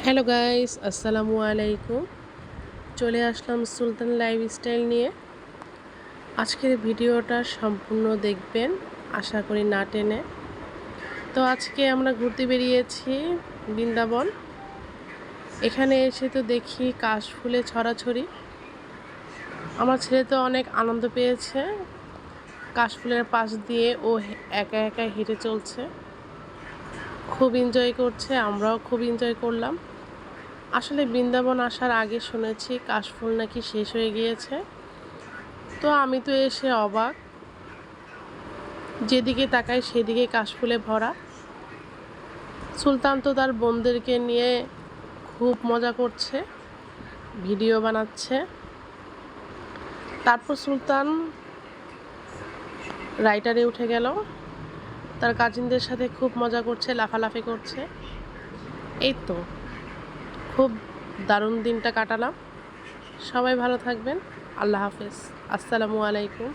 Hello guys, আসসালামু আলাইকুম। চলে আসলাম সুলতান লাইফস্টাইল নিয়ে। আজকের ভিডিওটা সম্পূর্ণ দেখবেন, আশা করি না টেনে। তো আজকে আমরা ঘুরতে বেরিয়েছি বৃন্দাবন। এখানে এসে তো দেখি কাশফুলে ছড়াছড়ি। আমার ছেলে তো অনেক আনন্দ পেয়েছে। কাশফুলের পাশ দিয়ে ও একা একা হেঁটে চলছে, খুব এনজয় করছে। আমরাও খুব এনজয় করলাম। আসলে বৃন্দাবন আসার আগে শুনেছি কাশফুল নাকি শেষ হয়ে গিয়েছে। তো আমি তো এসে অবাক, যেদিকে তাকাই সেদিকে কাশফুলে ভরা। সুলতান তো তার বোনদেরকে নিয়ে খুব মজা করছে, ভিডিও বানাচ্ছে। তারপর সুলতান রাইটারে উঠে গেল, তার কাজিনদের সাথে খুব মজা করছে, লাফালাফি করছে। এই তো খুব দারুণ দিনটা কাটালাম। সবাই ভালো থাকবেন। আল্লাহ হাফেজ। আসসালামু আলাইকুম।